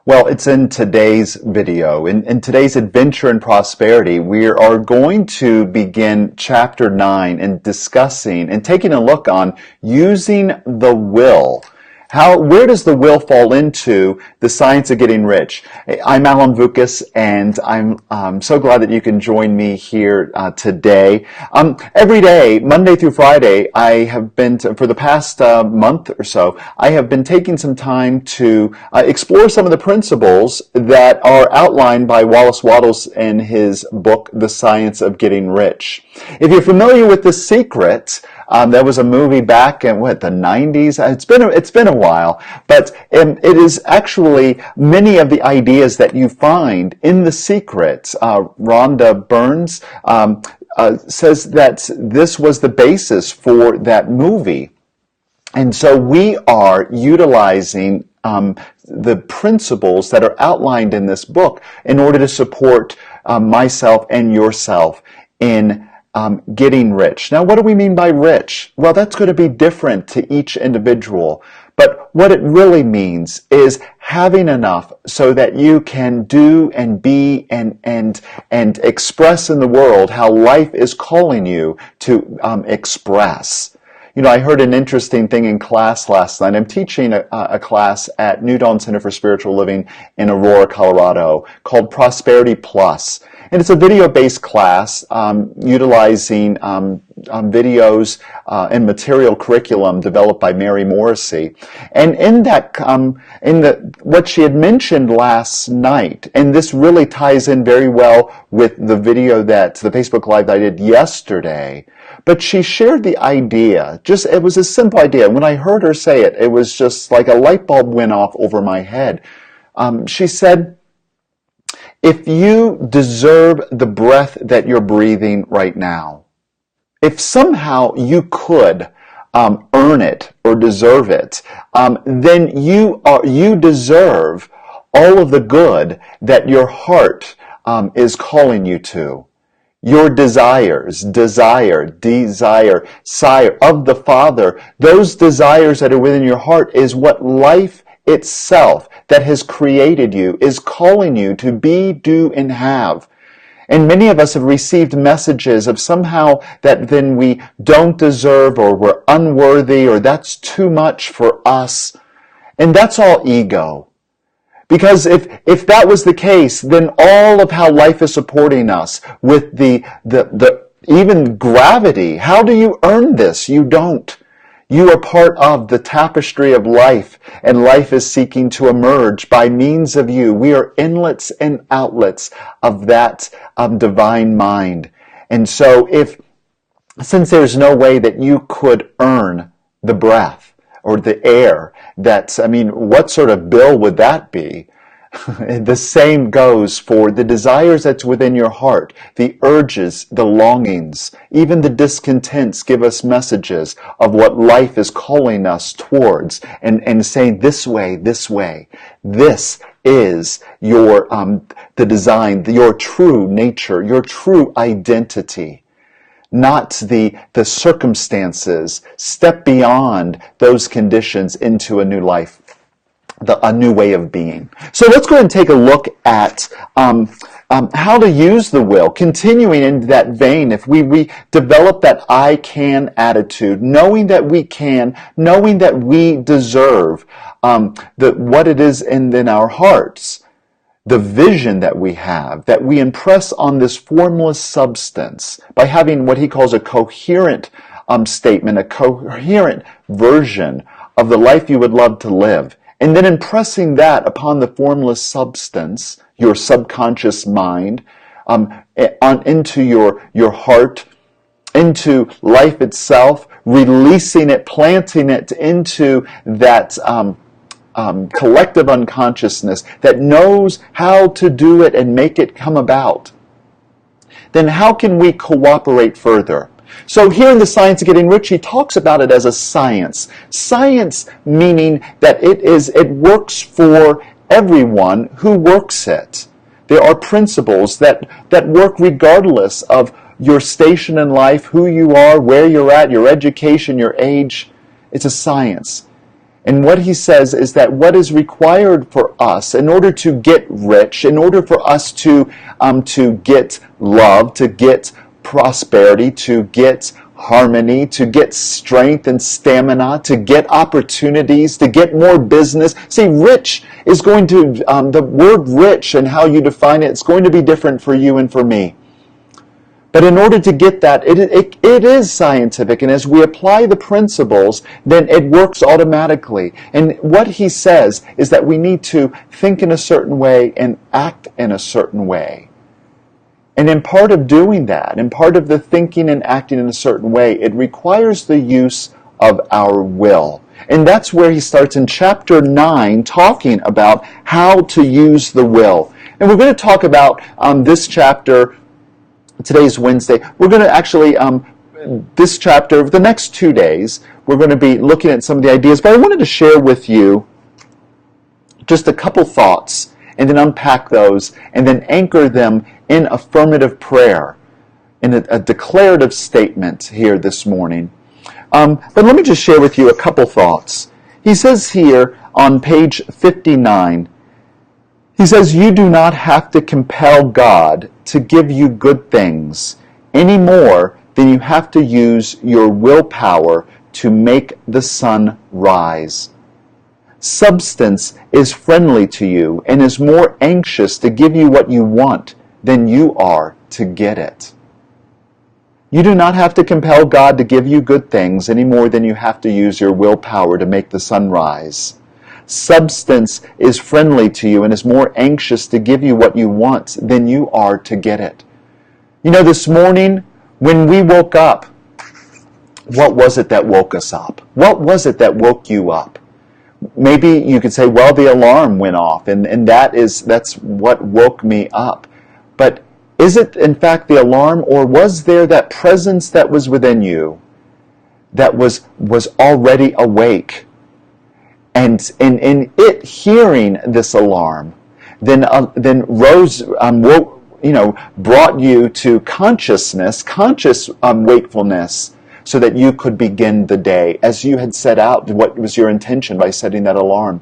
Well, it's in today's video. In today's Adventure in Prosperity, we are going to begin Chapter 9 and discussing and taking a look on using the will. Where does the will fall into the science of getting rich? I'm Alan Vukas, and I'm so glad that you can join me here today. Every day, Monday through Friday, I have been, for the past month or so, I have been taking some time to explore some of the principles that are outlined by Wallace Wattles in his book, The Science of Getting Rich. If you're familiar with The Secret, there was a movie back in the 90s. It's been a while, but it is actually many of the ideas that you find in The Secret. Rhonda Burns says that this was the basis for that movie. And so we are utilizing the principles that are outlined in this book in order to support myself and yourself in getting rich. Now, what do we mean by rich? Well, that's going to be different to each individual. But what it really means is having enough so that you can do and be and express in the world how life is calling you to express. You know, I heard an interesting thing in class last night. I'm teaching a class at New Dawn Center for Spiritual Living in Aurora, Colorado, called Prosperity Plus. And it's a video-based class utilizing videos and material curriculum developed by Mary Morrissey. And in that, what she had mentioned last night, and this really ties in very well with the video the Facebook Live that I did yesterday, but she shared the idea, it was a simple idea. When I heard her say it, it was just like a light bulb went off over my head. She said, if you deserve the breath that you're breathing right now, if somehow you could earn it or deserve it, then you deserve all of the good that your heart is calling you to. Your desire of the Father, those desires that are within your heart is what life itself that has created you is calling you to be, do, and have. And many of us have received messages of somehow that then we don't deserve or we're unworthy or that's too much for us. And that's all ego. Because if that was the case, then all of how life is supporting us with the even gravity, how do you earn this? You don't. You are part of the tapestry of life, and life is seeking to emerge by means of you. We are inlets and outlets of that divine mind. And so since there's no way that you could earn the breath or the air, what sort of bill would that be? The same goes for the desires that's within your heart, the urges, the longings, even the discontents give us messages of what life is calling us towards and saying this way. This is your, the design, your true nature, your true identity. Not the circumstances. Step beyond those conditions into a new life. A new way of being. So let's go ahead and take a look at how to use the will. Continuing in that vein, if we develop that I can attitude, knowing that we can, knowing that we deserve what it is in our hearts, the vision that we have, that we impress on this formless substance by having what he calls a coherent statement, a coherent version of the life you would love to live. And then impressing that upon the formless substance, your subconscious mind, into your heart, into life itself, releasing it, planting it into that collective unconsciousness that knows how to do it and make it come about. Then how can we cooperate further? So here in The Science of Getting Rich, he talks about it as a science. Science meaning that it works for everyone who works it. There are principles that work regardless of your station in life, who you are, where you're at, your education, your age. It's a science. And what he says is that what is required for us in order to get rich, in order for us to get love, to get prosperity, to get harmony, to get strength and stamina, to get opportunities, to get more business. See, rich is going to, the word rich and how you define it's going to be different for you and for me. But in order to get that, it is scientific, and as we apply the principles, then it works automatically. And what he says is that we need to think in a certain way and act in a certain way. And in part of doing that, in part of the thinking and acting in a certain way, it requires the use of our will. And that's where he starts in chapter 9 talking about how to use the will. And we're going to talk about this chapter. Today's Wednesday. We're going to actually, this chapter, the next 2 days, we're going to be looking at some of the ideas, but I wanted to share with you just a couple thoughts and then unpack those and then anchor them in affirmative prayer, in a declarative statement here this morning. But let me just share with you a couple thoughts. He says here on page 59, he says, you do not have to compel God to give you good things any more than you have to use your willpower to make the sun rise. Substance is friendly to you and is more anxious to give you what you want than you are to get it. You do not have to compel God to give you good things any more than you have to use your willpower to make the sun rise. Substance is friendly to you and is more anxious to give you what you want than you are to get it. You know, this morning when we woke up, what was it that woke us up? What was it that woke you up? Maybe you could say, well, the alarm went off and that's what woke me up. But is it in fact the alarm, or was there that presence that was within you that was already awake? And in it hearing this alarm, then rose, brought you to consciousness, conscious wakefulness, so that you could begin the day as you had set out. What was your intention by setting that alarm?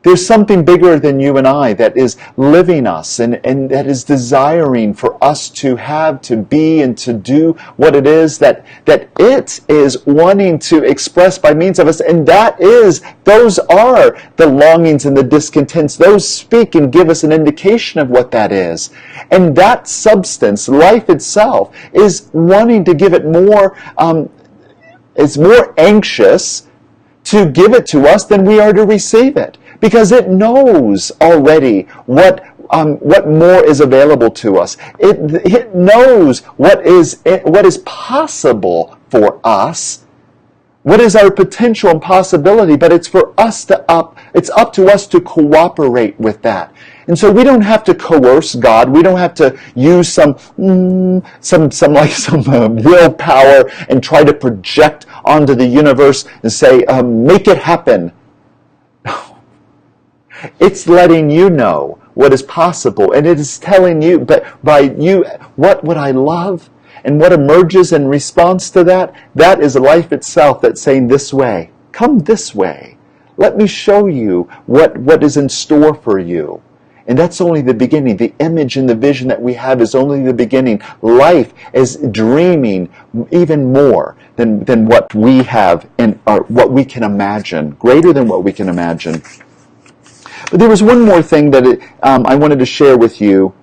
There's something bigger than you and I that is living us and that is desiring for us to have, to be, and to do what it is that it is wanting to express by means of us. And those are the longings and the discontents. Those speak and give us an indication of what that is. And that substance, life itself, is wanting to give it more, it's more anxious to give it to us than we are to receive it. Because it knows already what more is available to us. It knows what is possible for us, what is our potential and possibility. But it's for us it's up to us to cooperate with that. And so we don't have to coerce God. We don't have to use some willpower and try to project onto the universe and say, make it happen. It's letting you know what is possible, and it is telling you, but by you, what would I love, and what emerges in response to that, that is life itself that's saying, this way, come this way. Let me show you what is in store for you. And that's only the beginning. The image and the vision that we have is only the beginning. Life is dreaming even more than what we have and what we can imagine, greater than what we can imagine. But there was one more thing that I wanted to share with you.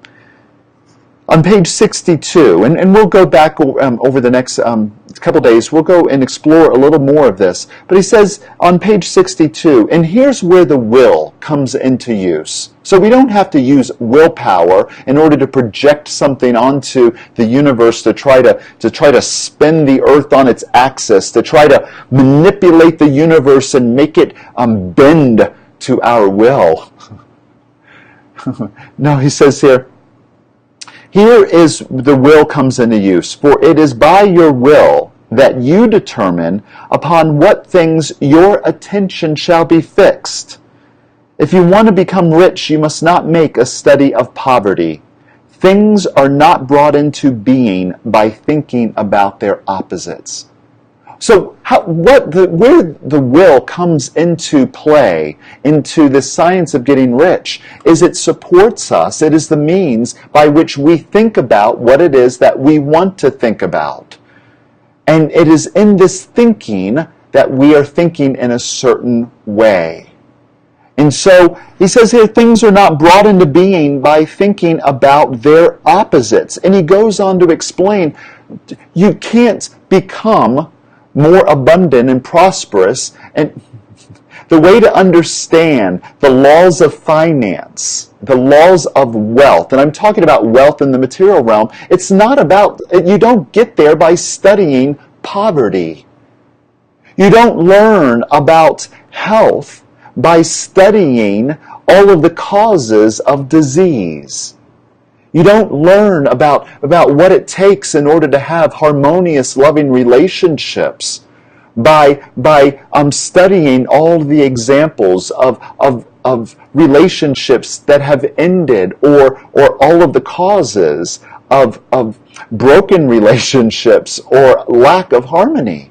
On page 62, and we'll go back over the next couple days, we'll go and explore a little more of this. But he says on page 62, and here's where the will comes into use. So we don't have to use willpower in order to project something onto the universe to try to spin the earth on its axis, to try to manipulate the universe and make it bend to our will. No, he says here is the will comes into use. For it is by your will that you determine upon what things your attention shall be fixed. If you want to become rich, you must not make a study of poverty. Things are not brought into being by thinking about their opposites. So where the will comes into play, into the science of getting rich, is it supports us. It is the means by which we think about what it is that we want to think about. And it is in this thinking that we are thinking in a certain way. And so he says here, things are not brought into being by thinking about their opposites. And he goes on to explain, you can't become more abundant and prosperous. And the way to understand the laws of finance, the laws of wealth, and I'm talking about wealth in the material realm, it's not about, you don't get there by studying poverty. You don't learn about health by studying all of the causes of disease. You don't learn about what it takes in order to have harmonious, loving relationships by studying all the examples of relationships that have ended, or all of the causes of broken relationships or lack of harmony.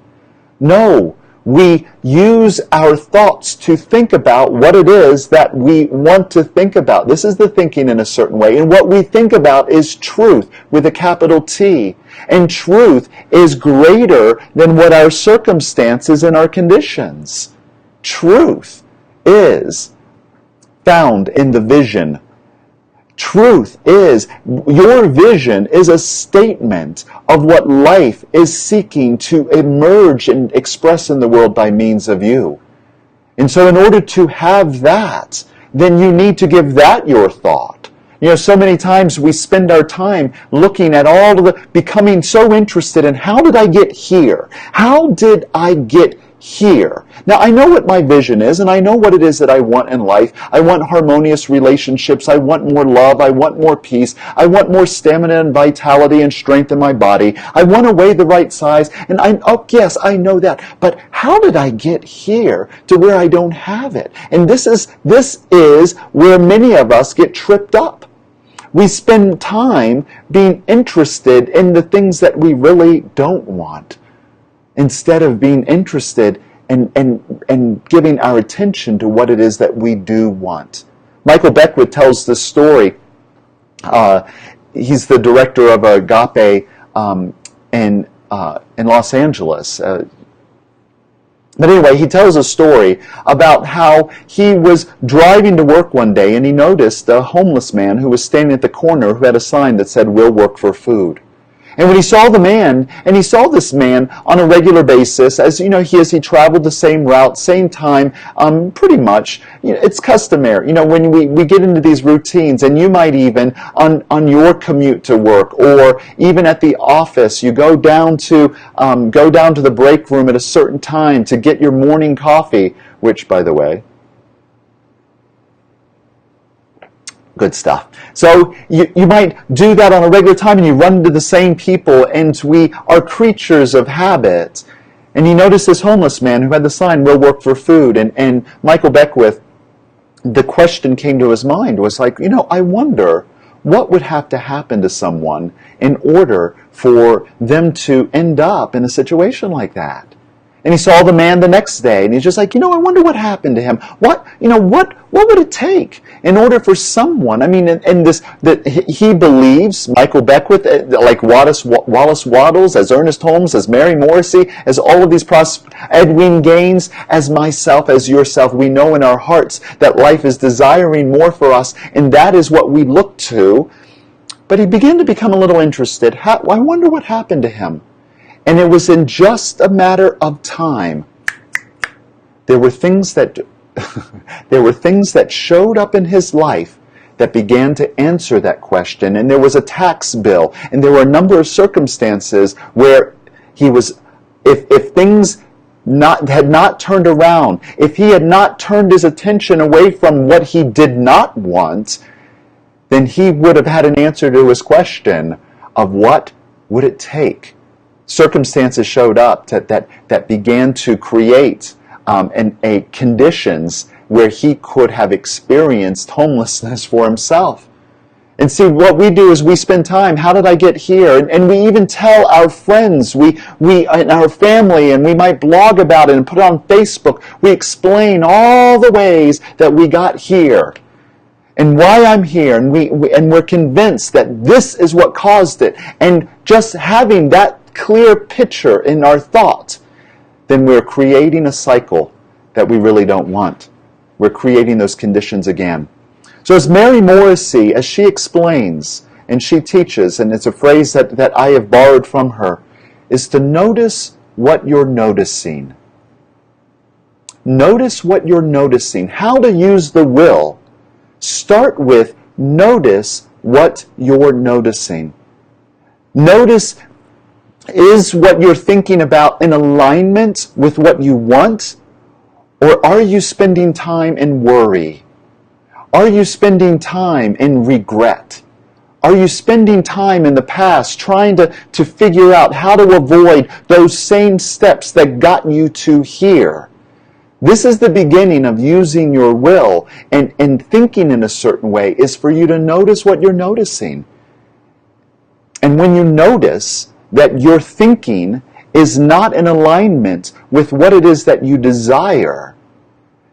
No, we use our thoughts to think about what it is that we want to think about. This is the thinking in a certain way. And what we think about is truth with a capital T. And truth is greater than what our circumstances and our conditions. Truth is found in the vision. Truth is, your vision is a statement of what life is seeking to emerge and express in the world by means of you. And so in order to have that, then you need to give that your thought. You know, so many times we spend our time looking at all of the, becoming so interested in how did I get here? How did I get here? Now, I know what my vision is, and I know what it is that I want in life. I want harmonious relationships. I want more love. I want more peace. I want more stamina and vitality and strength in my body. I want to weigh the right size. And yes, I know that. But how did I get here to where I don't have it? And this is where many of us get tripped up. We spend time being interested in the things that we really don't want, instead of being interested and giving our attention to what it is that we do want. Michael Beckwith tells this story. He's the director of Agape in Los Angeles. But anyway, he tells a story about how he was driving to work one day and he noticed a homeless man who was standing at the corner who had a sign that said, "We'll work for food." And when he saw this man on a regular basis, as you know, he traveled the same route, same time, pretty much. You know, it's customary. You know, when we get into these routines, and you might even on your commute to work, or even at the office, you go down to the break room at a certain time to get your morning coffee, which, by the way, good stuff. So you might do that on a regular time, and you run into the same people, and we are creatures of habit. And you notice this homeless man who had the sign, "We'll work for food." And Michael Beckwith, the question came to his mind was like, I wonder what would have to happen to someone in order for them to end up in a situation like that. And he saw the man the next day, and he's just like, I wonder what happened to him. What would it take in order for someone? I mean, that he believes, Michael Beckwith, like Wallace Wattles, as Ernest Holmes, as Mary Morrissey, as all of these Edwin Gaines, as myself, as yourself, we know in our hearts that life is desiring more for us, and that is what we look to. But he began to become a little interested. I wonder what happened to him. And it was in just a matter of time. There were things that showed up in his life that began to answer that question. And there was a tax bill, and there were a number of circumstances where he was, if things had not turned around, if he had not turned his attention away from what he did not want, then he would have had an answer to his question of what would it take. Circumstances showed up that began to create conditions where he could have experienced homelessness for himself. And see, what we do is we spend time, how did I get here? And we even tell our friends, we and our family, and we might blog about it and put it on Facebook. We explain all the ways that we got here and why I'm here. And we're convinced that this is what caused it. And just having that clear picture in our thought, then we're creating a cycle that we really don't want. We're creating those conditions again. So as Mary Morrissey, as she explains and she teaches, and it's a phrase that I have borrowed from her, is to notice what you're noticing. Notice what you're noticing. How to use the will. Start with notice what you're noticing. Notice, is what you're thinking about in alignment with what you want? Or are you spending time in worry? Are you spending time in regret? Are you spending time in the past trying to figure out how to avoid those same steps that got you to here? This is the beginning of using your will and thinking in a certain way, is for you to notice what you're noticing. And when you notice that your thinking is not in alignment with what it is that you desire,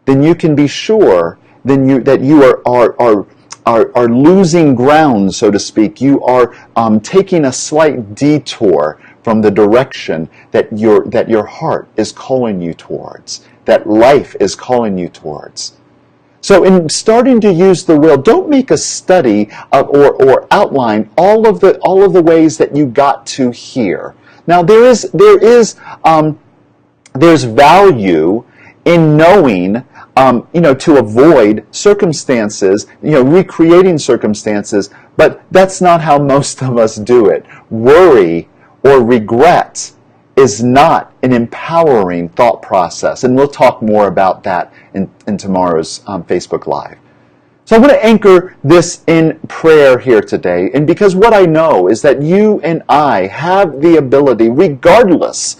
then you can be sure that you are losing ground, so to speak. You are taking a slight detour from the direction that your heart is calling you towards, that life is calling you towards. So in starting to use the will, don't make a study of, or outline all of the ways that you got to here. Now there's value in knowing, to avoid circumstances, recreating circumstances, but that's not how most of us do it. Worry or regret is not an empowering thought process, and we'll talk more about that in tomorrow's Facebook Live. So I want to anchor this in prayer here today, and because what I know is that you and I have the ability, regardless,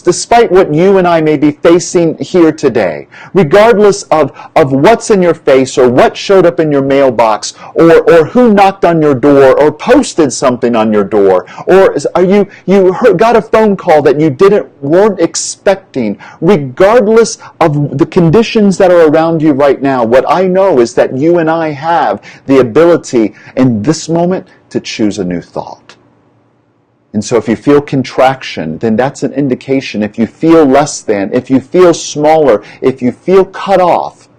despite what you and I may be facing here today, regardless of what's in your face or what showed up in your mailbox or who knocked on your door or posted something on your door, or got a phone call that you weren't expecting, regardless of the conditions that are around you right now, what I know is that you and I have the ability in this moment to choose a new thought. And so if you feel contraction, then that's an indication. If you feel less than, if you feel smaller, if you feel cut off,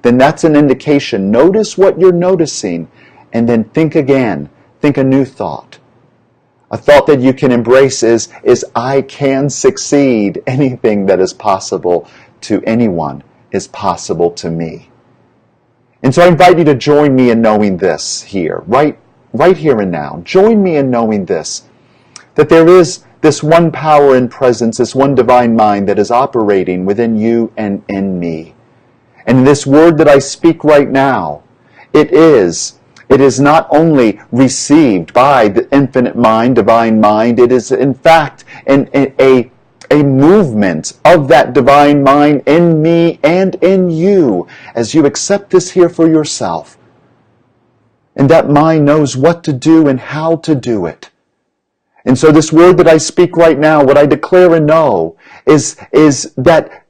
then that's an indication. Notice what you're noticing, and then think again. Think a new thought. A thought that you can embrace is I can succeed. Anything that is possible to anyone is possible to me. And so I invite you to join me in knowing this here, right here and now. Join me in knowing this, that there is this one power and presence, this one divine mind that is operating within you and in me. And this word that I speak right now, it is not only received by the infinite mind, divine mind, it is in fact a movement of that divine mind in me and in you as you accept this here for yourself. And that mind knows what to do and how to do it. And so this word that I speak right now, what I declare and know, is that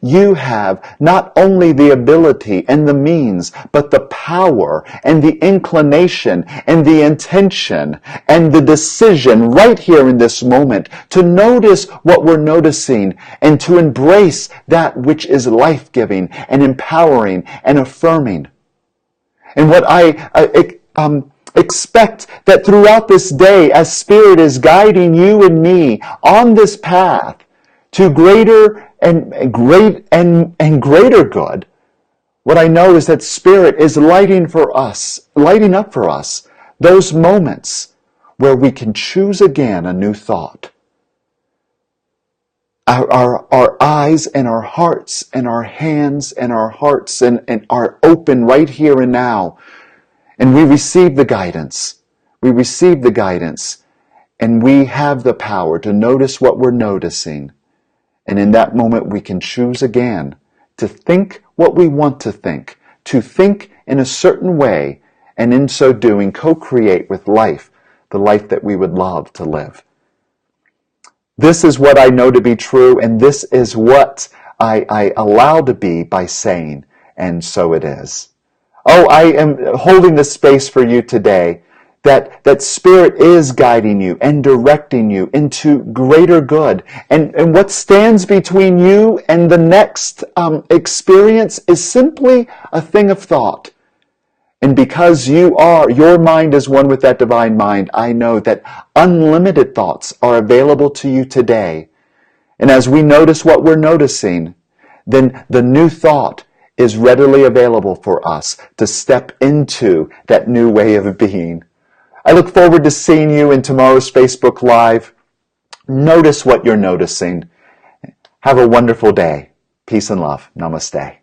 you have not only the ability and the means, but the power and the inclination and the intention and the decision right here in this moment to notice what we're noticing and to embrace that which is life-giving and empowering and affirming. And what I expect that throughout this day, as Spirit is guiding you and me on this path to greater and greater good, what I know is that Spirit is lighting up for us those moments where we can choose again a new thought. Our eyes and our hearts and our hands and our hearts and are open right here and now. And we receive the guidance. We receive the guidance. And we have the power to notice what we're noticing. And in that moment, we can choose again to think what we want to think in a certain way, and in so doing, co-create with life, the life that we would love to live. This is what I know to be true, and this is what I allow to be by saying, and so it is. Oh, I am holding this space for you today, that Spirit is guiding you and directing you into greater good. And what stands between you and the next experience is simply a thing of thought. And because your mind is one with that divine mind, I know that unlimited thoughts are available to you today. And as we notice what we're noticing, then the new thought is readily available for us to step into that new way of being. I look forward to seeing you in tomorrow's Facebook Live. Notice what you're noticing. Have a wonderful day. Peace and love. Namaste.